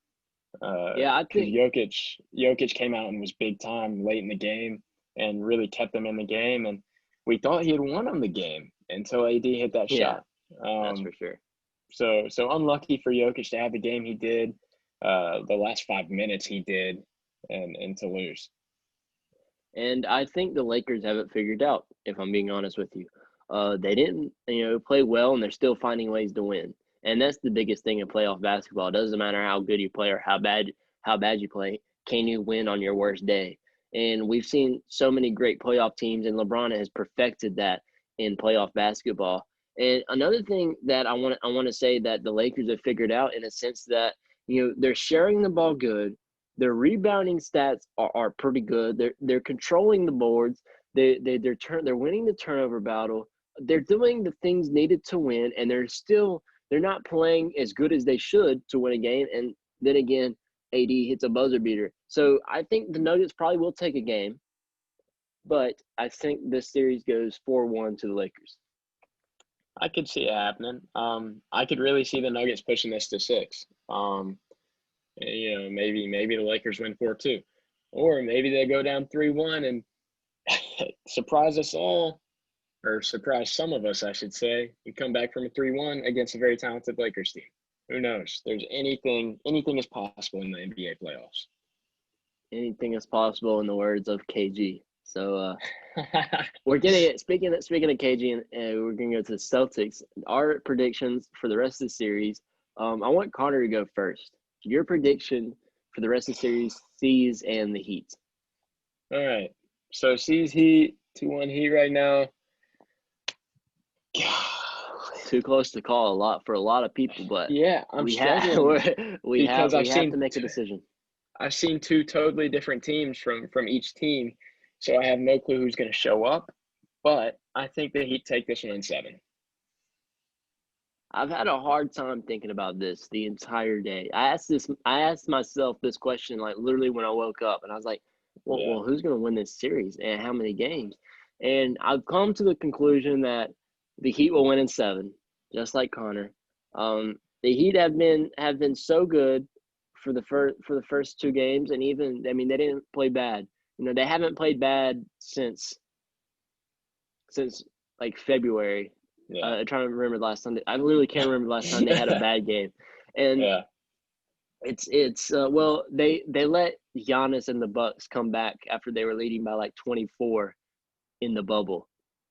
I think
Jokic came out and was big time late in the game and really kept them in the game. And we thought he had won on the game until AD hit that shot.
That's for sure.
So unlucky for Jokic to have the game he did, the last 5 minutes he did, and to lose.
And I think the Lakers have it figured out, if I'm being honest with you. They didn't, play well, and they're still finding ways to win. And that's the biggest thing in playoff basketball. It doesn't matter how good you play or how bad you play. Can you win on your worst day? And we've seen so many great playoff teams, and LeBron has perfected that in playoff basketball. And another thing that I want to say that the Lakers have figured out in a sense that, they're sharing the ball good. Their rebounding stats are pretty good. They're controlling the boards. They're winning the turnover battle. They're doing the things needed to win, and they're not playing as good as they should to win a game. And then again, AD hits a buzzer beater. So I think the Nuggets probably will take a game, but I think this series goes 4-1 to the Lakers.
I could see it happening. I could really see the Nuggets pushing this to 6. Maybe the Lakers win 4-2, or maybe they go down 3-1 and surprise us all, or surprise some of us, I should say, and come back from a 3-1 against a very talented Lakers team. Who knows? There's anything is possible in the NBA playoffs.
Anything is possible in the words of KG. So we're getting it. Speaking of KG, and we're gonna go to the Celtics. Our predictions for the rest of the series. I want Connor to go first. Your prediction for the rest of the series: C's and the Heat.
All right. So C's Heat 2-1 Heat right now.
Too close to call for a lot of people, but
yeah, I'm struggling
we have to make a decision.
I've seen 2 totally different teams from each team, so I have no clue who's going to show up. But I think the Heat take this one in 7.
I've had a hard time thinking about this the entire day. I asked myself this question like literally when I woke up, and I was like, well, who's going to win this series and how many games? And I've come to the conclusion that the Heat will win in 7, just like Connor. The Heat have been so good for the first 2 games, and even they didn't play bad. They haven't played bad since like February.
Yeah.
I'm trying to remember the last time. I literally can't remember the last time they had a bad game. And it's they let Giannis and the Bucks come back after they were leading by like 24 in the bubble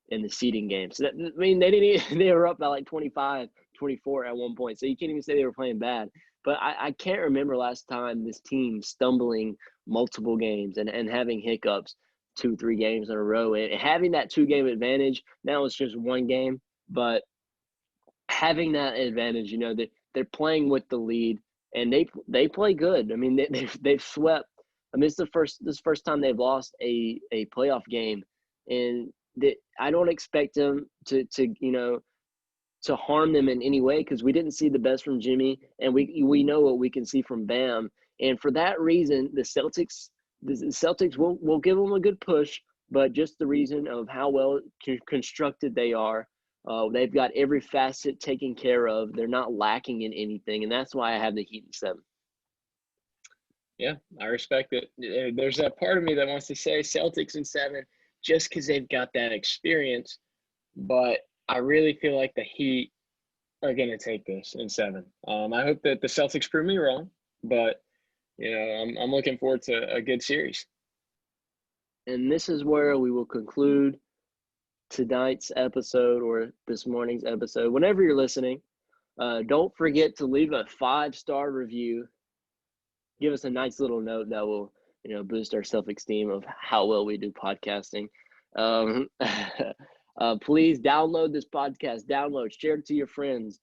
in the seeding game. So they were up by like 25, 24 at one point. So you can't even say they were playing bad. But I can't remember last time this team stumbling multiple games and having hiccups 2-3 games in a row and having that 2-game advantage. Now it's just 1 game, but having that advantage, they're playing with the lead and they play good. I mean, they've swept. I mean, this is the first time they've lost a playoff game, and I don't expect them to harm them in any way because we didn't see the best from Jimmy, and we know what we can see from Bam. And for that reason, the Celtics will give them a good push, but just the reason of how well constructed they are, they've got every facet taken care of. They're not lacking in anything, and that's why I have the Heat in 7.
Yeah, I respect it. There's a part of me that wants to say Celtics in 7 just because they've got that experience, but I really feel like the Heat are going to take this in 7. I hope that the Celtics prove me wrong, but I'm looking forward to a good series.
And this is where we will conclude tonight's episode or this morning's episode. Whenever you're listening, don't forget to leave a 5-star review. Give us a nice little note that will, boost our self-esteem of how well we do podcasting. Please download this podcast. Share it to your friends.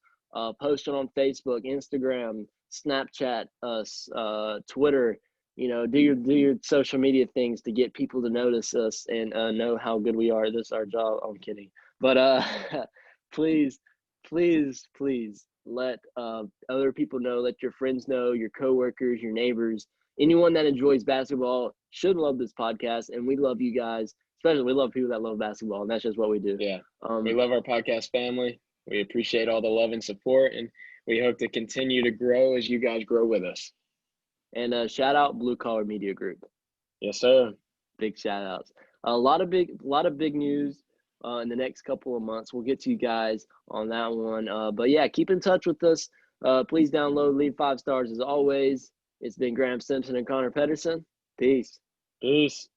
Post it on Facebook, Instagram, Snapchat, Twitter. Do your social media things to get people to notice us and know how good we are. This is our job. I'm kidding, but please let other people know. Let your friends know, your coworkers, your neighbors, anyone that enjoys basketball should love this podcast, and we love you guys. Especially, we love people that love basketball, and that's just what we do.
Yeah, we love our podcast family. We appreciate all the love and support, and we hope to continue to grow as you guys grow with us.
And shout out Blue Collar Media Group.
Yes, sir.
Big shout outs. A lot of big news in the next couple of months. We'll get to you guys on that one. But yeah, keep in touch with us. Please download, leave 5 stars as always. It's been Graeme Simpson and Connor Pederson. Peace.
Peace.